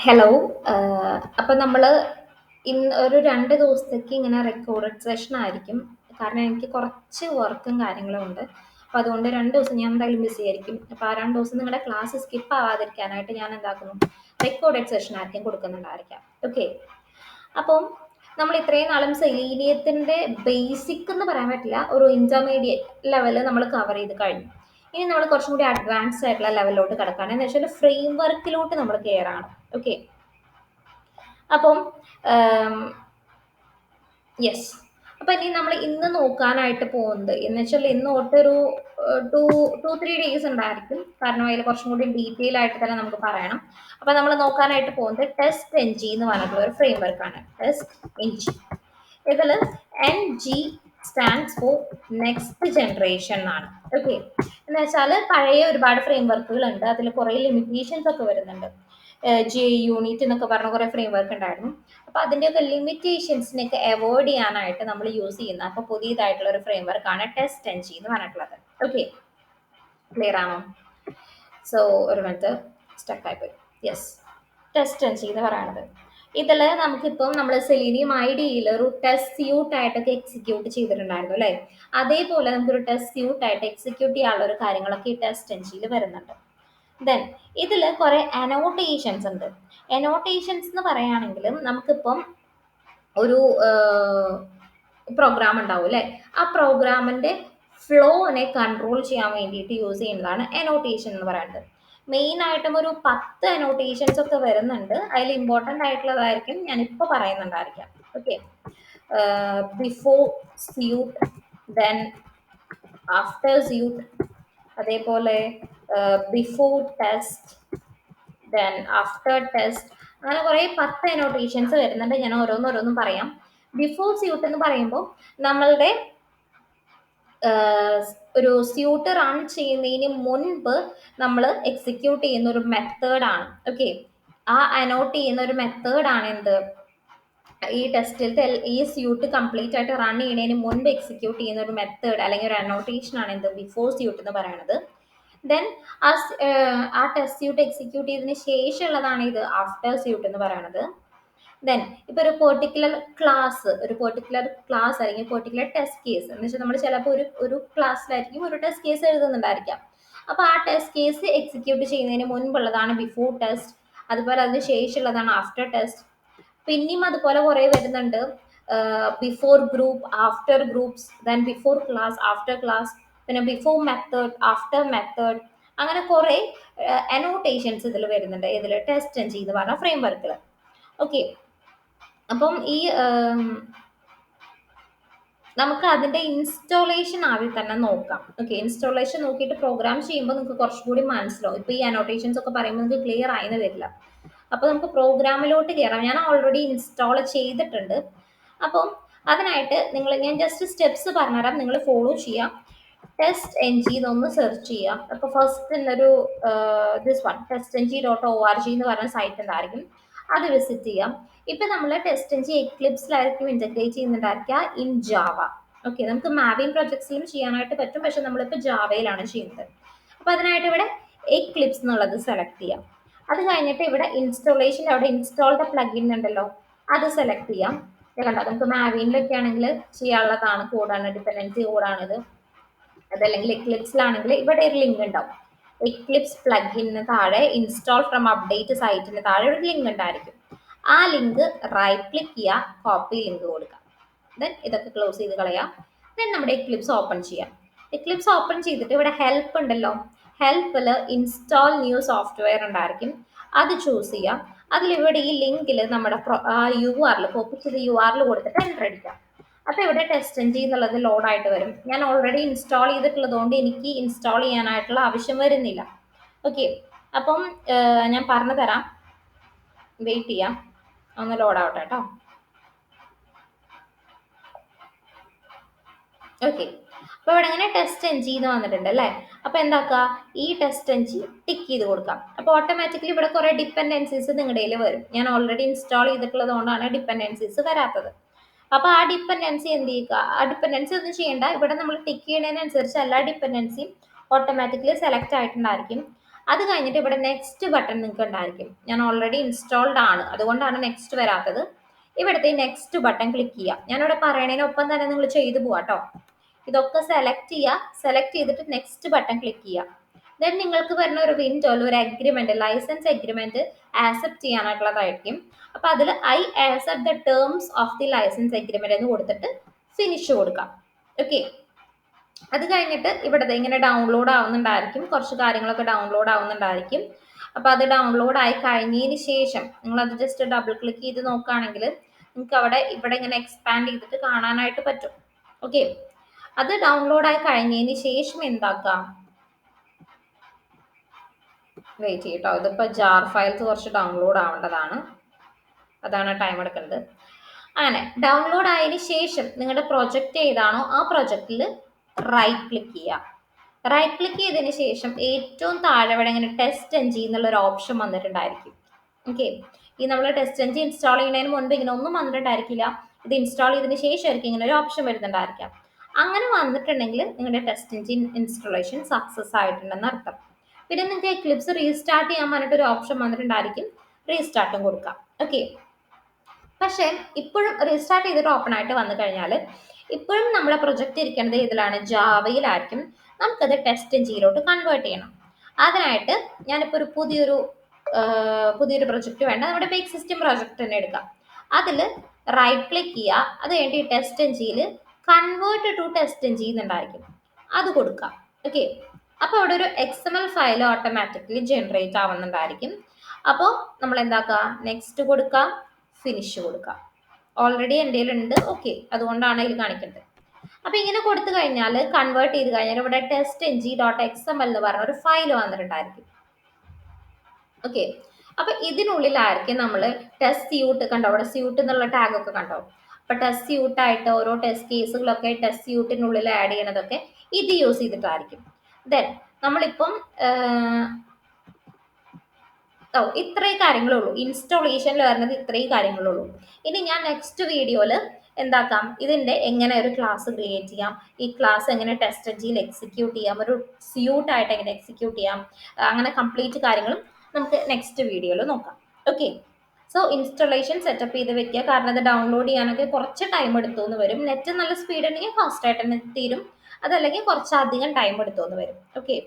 Hello. അപ്പം നമ്മൾ ഇന്ന് ഒരു 2 ദിവസത്തേക്ക് ഇങ്ങനെ റെക്കോർഡഡ് സെഷൻ ആയിരിക്കും. കാരണം എനിക്ക് കുറച്ച് വർക്കും കാര്യങ്ങളും ഉണ്ട്. അപ്പോൾ അതുകൊണ്ട് 2 ദിവസം ഞാൻ എന്തായാലും ബിസി ആയിരിക്കും. അപ്പോൾ ആ 2 ദിവസം നിങ്ങളുടെ ക്ലാസ് സ്കിപ്പ് ആവാതിരിക്കാനായിട്ട് ഞാൻ എന്താക്കുന്നു, റെക്കോർഡഡ് സെഷൻ ആയിരിക്കും കൊടുക്കുന്നുണ്ടായിരിക്കാം. ഓക്കെ. അപ്പം നമ്മൾ ഇത്രയും നാളും സെലീനിയത്തിൻ്റെ ബേസിക് എന്ന് പറയാൻ പറ്റില്ല, ഒരു ഇൻ്റർമീഡിയറ്റ് ലെവൽ നമ്മൾ കവർ ചെയ്ത് കഴിഞ്ഞു. ഇനി നമ്മൾ കുറച്ചും കൂടി അഡ്വാൻസ്ഡ് ആയിട്ടുള്ള ലെവലിലോട്ട് കിടക്കുകയാണ്. എന്ന് വെച്ചാൽ ഫ്രെയിം വർക്കിലോട്ട് നമ്മൾ കയറാണ്. ഓക്കെ. അപ്പം യെസ്. അപ്പം ഇനി നമ്മൾ ഇന്ന് നോക്കാനായിട്ട് പോകുന്നത് എന്ന് വെച്ചാൽ ഇന്ന് തൊട്ടൊരു 2-3 ഡേയ്സ് ഉണ്ടായിരിക്കും. കാരണം അതിൽ കുറച്ചും കൂടി ഡീറ്റെയിൽ ആയിട്ട് തന്നെ നമുക്ക് പറയണം. അപ്പം നമ്മൾ നോക്കാനായിട്ട് പോകുന്നത് ടെസ്റ്റ് എൻ ജി എന്ന് പറഞ്ഞിട്ടുള്ള ഒരു ഫ്രെയിം വർക്കാണ്. Test N G. ഇതിൽ N G stands for next generation എന്നാണ്. ഓക്കെ. എന്ന് വെച്ചാൽ പഴയ ഒരുപാട് ഫ്രെയിം വർക്കുകൾ ഉണ്ട്. അതിൽ കുറേ ലിമിറ്റേഷൻസ് ഒക്കെ വരുന്നുണ്ട്. ജെ യൂണിറ്റ് എന്നൊക്കെ പറഞ്ഞ കുറേ ഫ്രെയിം വർക്ക് ഉണ്ടായിരുന്നു. അപ്പോൾ അതിൻ്റെയൊക്കെ ലിമിറ്റേഷൻസിനെയൊക്കെ അവോയ്ഡ് ചെയ്യാനായിട്ട് നമ്മൾ യൂസ് ചെയ്യുന്ന അപ്പോൾ പുതിയതായിട്ടുള്ള ഒരു ഫ്രെയിം വർക്കാണ് ടെസ്റ്റ് എൻ ജി എന്ന് പറഞ്ഞിട്ടുള്ളത്. ഓക്കെ. ക്ലിയർ ആണോ? സോ ഒരു മിനിറ്റ് സ്റ്റക്കായിപ്പോയി. യെസ്. ടെസ്റ്റ് എൻ ജി എന്ന് പറയുന്നത് ഇതിൽ നമുക്കിപ്പം നമ്മൾ സെലീനിയം ഐ ഡിയിൽ ഒരു ടെസ്റ്റ് സ്യൂട്ട് ആയിട്ടൊക്കെ എക്സിക്യൂട്ട് ചെയ്തിട്ടുണ്ടായിരുന്നു അല്ലേ? അതേപോലെ നമുക്കൊരു ടെസ്റ്റ് സ്യൂട്ട് ആയിട്ട് എക്സിക്യൂട്ട് ചെയ്യാനുള്ള ഒരു കാര്യങ്ങളൊക്കെ ഈ ടെസ്റ്റ് എൻ ജിയിൽ വരുന്നുണ്ട്. ദെൻ ഇതിൽ കുറേ അനോട്ടേഷൻസ് ഉണ്ട്. അനോട്ടേഷൻസ് എന്ന് പറയുകയാണെങ്കിൽ നമുക്കിപ്പം ഒരു പ്രോഗ്രാം ഉണ്ടാവും അല്ലേ? ആ പ്രോഗ്രാമിൻ്റെ ഫ്ലോനെ കൺട്രോൾ ചെയ്യാൻ വേണ്ടിയിട്ട് യൂസ് ചെയ്യുന്നതാണ് അനോട്ടേഷൻ എന്ന് പറയുന്നത്. മെയിൻ ആയിട്ടും ഒരു 10 അനോട്ടേഷൻസ് ഒക്കെ വരുന്നുണ്ട്. അതിൽ ഇമ്പോർട്ടൻ്റ് ആയിട്ടുള്ളതായിരിക്കും ഞാനിപ്പോൾ പറയുന്നുണ്ടായിരിക്കാം. Okay. Before suite, then after suite, അതേപോലെ before test, then after test, അങ്ങനെ കുറേ 10 അനോട്ടേഷൻസ് വരുന്നുണ്ട്. ഞാൻ ഓരോന്നോരോന്നും പറയാം. ബിഫോർ സ്യൂട്ട് എന്ന് പറയുമ്പോൾ നമ്മളുടെ ഒരു സ്യൂട്ട് റൺ ചെയ്യുന്നതിന് മുൻപ് നമ്മൾ എക്സിക്യൂട്ട് ചെയ്യുന്ന ഒരു മെത്തേഡാണ്. ഓക്കെ. ആ അനോട്ട് ചെയ്യുന്ന ഒരു മെത്തേഡാണ് എന്ത്, ഈ ടെസ്റ്റിലത്തെ ഈ സ്യൂട്ട് കംപ്ലീറ്റ് ആയിട്ട് റൺ ചെയ്യുന്നതിന് മുൻപ് എക്സിക്യൂട്ട് ചെയ്യുന്ന ഒരു മെത്തേഡ് അല്ലെങ്കിൽ ഒരു അനോട്ടേഷൻ ആണ് എന്ത്, ബിഫോർ സ്യൂട്ട് എന്ന് പറയുന്നത്. ദെൻ ആ ടെസ്റ്റ് സ്യൂട്ട് എക്സിക്യൂട്ട് ചെയ്തതിന് ശേഷമുള്ളതാണ് ഇത് ആഫ്റ്റർ സ്യൂട്ട് എന്ന് പറയുന്നത്. ദെൻ ഇപ്പോൾ ഒരു പെർട്ടിക്കുലർ ക്ലാസ് അല്ലെങ്കിൽ പെർട്ടിക്കുലർ ടെസ്റ്റ് കേസ് എന്ന് വെച്ചാൽ നമ്മൾ ചിലപ്പോൾ ഒരു ക്ലാസ്സിലായിരിക്കും ഒരു ടെസ്റ്റ് കേസ് എഴുതുന്നുണ്ടായിരിക്കാം. അപ്പോൾ ആ ടെസ്റ്റ് കേസ് എക്സിക്യൂട്ട് ചെയ്യുന്നതിന് മുൻപുള്ളതാണ് ബിഫോർ ടെസ്റ്റ്. അതുപോലെ അതിന് ശേഷമുള്ളതാണ് ആഫ്റ്റർ ടെസ്റ്റ്. പിന്നെയും അതുപോലെ കുറേ വരുന്നുണ്ട്. Before group, after groups, then before class, after class, പിന്നെ ബിഫോർ മെത്തേഡ്, ആഫ്റ്റർ മെത്തേഡ്, അങ്ങനെ കുറേ അനോട്ടേഷൻസ് ഇതിൽ വരുന്നുണ്ട്. ഇതിൽ ടെസ്റ്റ് എൻ ജി എന്ന് പറഞ്ഞ ഫ്രെയിം വർക്കിൽ. ഓക്കെ. അപ്പം ഈ നമുക്ക് അതിൻ്റെ ഇൻസ്റ്റാളേഷൻ ആദ്യം തന്നെ നോക്കാം. ഓക്കെ. ഇൻസ്റ്റാളേഷൻ നോക്കിയിട്ട് പ്രോഗ്രാം ചെയ്യുമ്പോൾ നിങ്ങൾക്ക് കുറച്ചും കൂടി മനസ്സിലാവും. ഇപ്പോൾ ഈ അനോട്ടേഷൻസ് ഒക്കെ പറയുമ്പോൾ നിങ്ങൾക്ക് ക്ലിയർ ആയെന്ന് വരില്ല. അപ്പോൾ നമുക്ക് പ്രോഗ്രാമിലോട്ട് കയറാം. ഞാൻ ഓൾറെഡി ഇൻസ്റ്റാൾ ചെയ്തിട്ടുണ്ട്. അപ്പം അതിനായിട്ട് ഞാൻ ജസ്റ്റ് സ്റ്റെപ്സ് പറഞ്ഞുതരാം, നിങ്ങൾ ഫോളോ ചെയ്യാം. ടെസ്റ്റ് എൻ ജി എന്നൊന്ന് സെർച്ച് ചെയ്യാം. അപ്പോൾ ഫസ്റ്റ് എന്നൊരു testng.org എന്ന് പറഞ്ഞ സൈറ്റ് ഉണ്ടായിരിക്കും. അത് വിസിറ്റ് ചെയ്യാം. ഇപ്പം നമ്മൾ ടെസ്റ്റ് എൻ ജി എക്ലിപ്സിലായിരിക്കും ഇൻറ്റഗ്രേറ്റ് ചെയ്യുന്നുണ്ടായിരിക്കുക ഇൻ ജാവ. ഓക്കെ. നമുക്ക് മാവിൻ പ്രൊജക്ട്സിലും ചെയ്യാനായിട്ട് പറ്റും, പക്ഷെ നമ്മളിപ്പോൾ ജാവയിലാണ് ചെയ്യുന്നത്. അപ്പോൾ അതിനായിട്ട് ഇവിടെ എക്ലിപ്സ് എന്നുള്ളത് സെലക്ട് ചെയ്യാം. അത് കഴിഞ്ഞിട്ട് ഇവിടെ ഇൻസ്റ്റാളേഷൻ അവിടെ ഇൻസ്റ്റാൾ ദ പ്ലഗിൻ ഉണ്ടല്ലോ, അത് സെലക്ട് ചെയ്യാം. കണ്ടോ, നമുക്ക് മാവിനിലൊക്കെ ആണെങ്കിൽ ചെയ്യാനുള്ളതാണ്, കോഡാണ്, ഡിപ്പെൻഡൻസി കോഡാണിത്. അതല്ലെങ്കിൽ എക്ലിപ്സിലാണെങ്കിൽ ഇവിടെ ഒരു ലിങ്ക് ഉണ്ടാവും. എക്ലിപ്സ് പ്ലഗിന് താഴെ ഇൻസ്റ്റാൾ ഫ്രം അപ്ഡേറ്റ് സൈറ്റിന് താഴെ ഒരു ലിങ്ക് ഉണ്ടായിരിക്കും. ആ ലിങ്ക് റൈറ്റ് ക്ലിക്ക് ചെയ്യുക, കോപ്പി ലിങ്ക് കൊടുക്കുക. ദെൻ ഇതൊക്കെ ക്ലോസ് ചെയ്ത് കളയാം. ദെൻ നമ്മുടെ എക്ലിപ്സ് ഓപ്പൺ ചെയ്യാം. എക്ലിപ്സ് ഓപ്പൺ ചെയ്തിട്ട് ഇവിടെ ഹെൽപ്പ് ഉണ്ടല്ലോ, ഹെൽപ്പിൽ ഇൻസ്റ്റാൾ ന്യൂ സോഫ്റ്റ്വെയർ ഉണ്ടായിരിക്കും. അത് ചൂസ് ചെയ്യാം. അതിലിവിടെ ഈ ലിങ്കിൽ നമ്മുടെ URL കോപ്പി ചെയ്ത് URL കൊടുത്തിട്ട് എൻ്റർ അടിക്കാം. അപ്പോൾ ഇവിടെ ടെസ്റ്റ് എൻ ജി എന്നുള്ളത് ലോഡായിട്ട് വരും. ഞാൻ ഓൾറെഡി ഇൻസ്റ്റാൾ ചെയ്തിട്ടുള്ളത് കൊണ്ട് എനിക്ക് ഇൻസ്റ്റാൾ ചെയ്യാനായിട്ടുള്ള ആവശ്യം വരുന്നില്ല. ഓക്കെ. അപ്പം ഞാൻ പറഞ്ഞു തരാം, വെയിറ്റ് ചെയ്യാം, ഒന്ന് ലോഡാവട്ടെ കേട്ടോ. ഓക്കെ. അപ്പോൾ ഇവിടെ ഇങ്ങനെ ടെസ്റ്റ് എൻ ജി എന്ന് വന്നിട്ടുണ്ട് അല്ലേ? അപ്പോൾ എന്താക്കുക, ഈ ടെസ്റ്റ് എൻ ജി ടിക്ക് ചെയ്ത് കൊടുക്കാം. അപ്പോൾ ഓട്ടോമാറ്റിക്കലി ഇവിടെ കുറേ ഡിപ്പെൻഡൻസീസ് നിങ്ങളുടെ കയ്യിൽ വരും. ഞാൻ ഓൾറെഡി ഇൻസ്റ്റാൾ ചെയ്തിട്ടുള്ളത് കൊണ്ടാണ് ഡിപ്പെൻഡൻസീസ് വരാത്തത്. അപ്പോൾ ആ ഡിപ്പെൻഡൻസി എന്ത് ചെയ്യുക, ആ ഡിപ്പെൻഡൻസി ഒന്നും ചെയ്യേണ്ട. ഇവിടെ നമ്മൾ ടിക്ക് ചെയ്യുന്നതിനനുസരിച്ച് എല്ലാ ഡിപ്പെൻഡൻസിയും ഓട്ടോമാറ്റിക്കലി സെലക്ട് ആയിട്ടുണ്ടായിരിക്കും. അത് കഴിഞ്ഞിട്ട് ഇവിടെ നെക്സ്റ്റ് ബട്ടൺ നിങ്ങൾക്ക് ഉണ്ടായിരിക്കും. ഞാൻ ഓൾറെഡി ഇൻസ്റ്റാൾഡ് ആണ്, അതുകൊണ്ടാണ് നെക്സ്റ്റ് വരാത്തത്. ഇവിടുത്തെ നെക്സ്റ്റ് ബട്ടൺ ക്ലിക്ക് ചെയ്യുക. ഞാനിവിടെ പറയണതിനൊപ്പം തന്നെ നിങ്ങൾ ചെയ്തു പോവാട്ടോ. ഇതൊക്കെ സെലക്ട് ചെയ്യുക. സെലക്ട് ചെയ്തിട്ട് നെക്സ്റ്റ് ബട്ടൺ ക്ലിക്ക് ചെയ്യുക. ദെൻ നിങ്ങൾക്ക് വരുന്ന ഒരു വിൻഡോയിൽ ഒരു അഗ്രിമെന്റ്, ലൈസൻസ് അഗ്രിമെന്റ് ആക്സെപ്റ്റ് ചെയ്യാനായിട്ടുള്ളതായിരിക്കും. അപ്പൊ അതിൽ I accept the terms of the licence agreement എന്ന് കൊടുത്തിട്ട് ഫിനിഷ് കൊടുക്കാം. ഓക്കെ. അത് കഴിഞ്ഞിട്ട് ഇവിടെ ഇങ്ങനെ ഡൗൺലോഡ് ആവുന്നുണ്ടായിരിക്കും, കുറച്ച് കാര്യങ്ങളൊക്കെ ഡൗൺലോഡ് ആവുന്നുണ്ടായിരിക്കും. അപ്പൊ അത് ഡൗൺലോഡ് ആയി കഴിഞ്ഞതിന് ശേഷം നിങ്ങൾ അത് ജസ്റ്റ് ഡബിൾ ക്ലിക്ക് ചെയ്ത് നോക്കുകയാണെങ്കിൽ നിങ്ങൾക്ക് ഇവിടെ ഇങ്ങനെ എക്സ്പാൻഡ് ചെയ്തിട്ട് കാണാനായിട്ട് പറ്റും. ഓക്കെ. അത് ഡൗൺലോഡ് ആയി കഴിഞ്ഞതിന് ശേഷം എന്താക്കാം, വെയിറ്റ് ചെയ്യട്ടോ. ഇതിപ്പോ ജാർ ഫയൽസ് കുറച്ച് ഡൗൺലോഡ് ആവേണ്ടതാണ്, അതാണ് ടൈം എടുക്കുന്നത്. അങ്ങനെ ഡൗൺലോഡ് ആയതിനു ശേഷം നിങ്ങളുടെ പ്രൊജക്റ്റ് ഏതാണോ ആ പ്രൊജക്റ്റിൽ റൈറ്റ് ക്ലിക്ക് ചെയ്യുക. റൈറ്റ് ക്ലിക്ക് ചെയ്തതിന് ശേഷം ഏറ്റവും താഴെ ഇവിടെ ഇങ്ങനെ ടെസ്റ്റ് എൻജി എന്നുള്ള ഒരു ഓപ്ഷൻ വന്നിട്ടുണ്ടായിരിക്കും. ഓക്കെ. ഈ നമ്മൾ ടെസ്റ്റ് എൻജി ഇൻസ്റ്റാൾ ചെയ്യുന്നതിന് മുൻപ് ഇങ്ങനെ ഒന്നും വന്നിട്ടുണ്ടായിരിക്കില്ല. ഇത് ഇൻസ്റ്റാൾ ചെയ്തതിന് ശേഷമായിരിക്കും ഇങ്ങനെ ഒരു ഓപ്ഷൻ വരുന്നുണ്ടായിരിക്കാം. അങ്ങനെ വന്നിട്ടുണ്ടെങ്കിൽ നിങ്ങളുടെ ടെസ്റ്റ് എൻജിൻ ഇൻസ്റ്റാളേഷൻ സക്സസ് ആയിട്ടുണ്ടെന്ന് അർത്ഥം. പിന്നെ നിങ്ങൾക്ക് എക്ലിപ്സ് റീസ്റ്റാർട്ട് ചെയ്യാൻ പറഞ്ഞിട്ട് ഒരു ഓപ്ഷൻ വന്നിട്ടുണ്ടായിരിക്കും. റീസ്റ്റാർട്ടും കൊടുക്കാം. ഓക്കെ. പക്ഷേ ഇപ്പോഴും റീസ്റ്റാർട്ട് ചെയ്തിട്ട് ഓപ്പൺ ആയിട്ട് വന്നു കഴിഞ്ഞാൽ ഇപ്പോഴും നമ്മുടെ പ്രൊജക്റ്റ് ഇരിക്കുന്നത് ഇതിലാണ്, ജാവയിലായിരിക്കും. നമുക്കത് ടെസ്റ്റ് എൻജിനിലോട്ട് കൺവേർട്ട് ചെയ്യണം. അതിനായിട്ട് ഞാനിപ്പോൾ ഒരു പുതിയൊരു പ്രൊജക്റ്റ് വേണ്ട, നമ്മുടെ ഇപ്പോൾ എക്സിസ്റ്റിംഗ് പ്രൊജക്റ്റ് തന്നെ എടുക്കാം. അതിൽ റൈറ്റ് ക്ലിക്ക് ചെയ്യുക. അത് കഴിഞ്ഞ് ടെസ്റ്റ് എൻജിയിൽ കൺവേർട്ട് ടു ടെസ്റ്റ് എൻജി എന്നുണ്ടായിരിക്കും, അത് കൊടുക്കാം. ഓക്കെ. അപ്പോൾ അവിടെ ഒരു XML ഫയൽ ഓട്ടോമാറ്റിക്കലി ജനറേറ്റ് ആവുന്നുണ്ടായിരിക്കും. അപ്പോൾ നമ്മൾ എന്താക്കുക, നെക്സ്റ്റ് കൊടുക്കാം, ഫിനിഷ് കൊടുക്കാം. ഓൾറെഡി എൻ്റെ ഉണ്ട്. ഓക്കെ, അതുകൊണ്ടാണ് ഇതിൽ കാണിക്കുന്നത്. അപ്പൊ ഇങ്ങനെ കൊടുത്തു കഴിഞ്ഞാൽ കൺവേർട്ട് ചെയ്ത് കഴിഞ്ഞാൽ ഇവിടെ testng.xml എന്ന് പറഞ്ഞ ഒരു ഫയൽ വന്നിട്ടുണ്ടായിരിക്കും. ഓക്കെ. അപ്പൊ ഇതിനുള്ളിലായിരിക്കും നമ്മൾ ടെസ്റ്റ് സ്യൂട്ട്, കണ്ടോ അവിടെ സ്യൂട്ട് എന്നുള്ള ടാഗ് ഒക്കെ കണ്ടോ. അപ്പൊ ടെസ്റ്റ് സ്യൂട്ട് ആയിട്ട് ഓരോ ടെസ്റ്റ് കേസുകളൊക്കെ ടെസ്റ്റ് സ്യൂട്ടിനുള്ളിൽ ആഡ് ചെയ്യണതൊക്കെ ഇത് യൂസ് ചെയ്തിട്ടായിരിക്കും. ദെൻ നമ്മളിപ്പം ഇത്രയും കാര്യങ്ങളുള്ളൂ ഇൻസ്റ്റാളേഷനിൽ വരുന്നത്, ഇത്രയും കാര്യങ്ങളുള്ളൂ. ഇനി ഞാൻ നെക്സ്റ്റ് വീഡിയോയിൽ എന്താക്കാം, ഇതിൻ്റെ എങ്ങനെ ഒരു ക്ലാസ് ക്രിയേറ്റ് ചെയ്യാം, ഈ ക്ലാസ് എങ്ങനെ ടെസ്റ്റ് എൻജിയിൽ എക്സിക്യൂട്ട് ചെയ്യാം, ഒരു സ്യൂട്ടായിട്ട് എങ്ങനെ എക്സിക്യൂട്ട് ചെയ്യാം, അങ്ങനെ കംപ്ലീറ്റ് കാര്യങ്ങളും നമുക്ക് നെക്സ്റ്റ് വീഡിയോയിൽ നോക്കാം. ഓക്കെ. സോ ഇൻസ്റ്റാളേഷൻ സെറ്റപ്പ് ചെയ്ത് വെക്കുക, കാരണം അത് ഡൗൺലോഡ് ചെയ്യാനൊക്കെ കുറച്ച് ടൈം എടുത്തു എന്ന് വരും. നെറ്റ് നല്ല സ്പീഡ് ഉണ്ടെങ്കിൽ ഫാസ്റ്റ് ആയിട്ട് തന്നെ തീരും, അതല്ലെങ്കിൽ കുറച്ചധികം ടൈം എടുത്തു എന്ന് വരും. ഓക്കെ.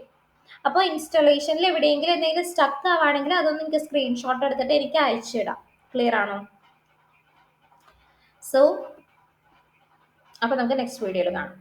അപ്പോൾ ഇൻസ്റ്റാളേഷനിൽ എവിടെയെങ്കിലും എന്തെങ്കിലും സ്റ്റക്ക് ആവുകയാണെങ്കിൽ അതൊന്നും എനിക്ക് സ്ക്രീൻഷോട്ട് എടുത്തിട്ട് എനിക്ക് അയച്ചിടാം. ക്ലിയർ ആണോ? സോ അപ്പോൾ നമുക്ക് നെക്സ്റ്റ് വീഡിയോയിൽ കാണാം.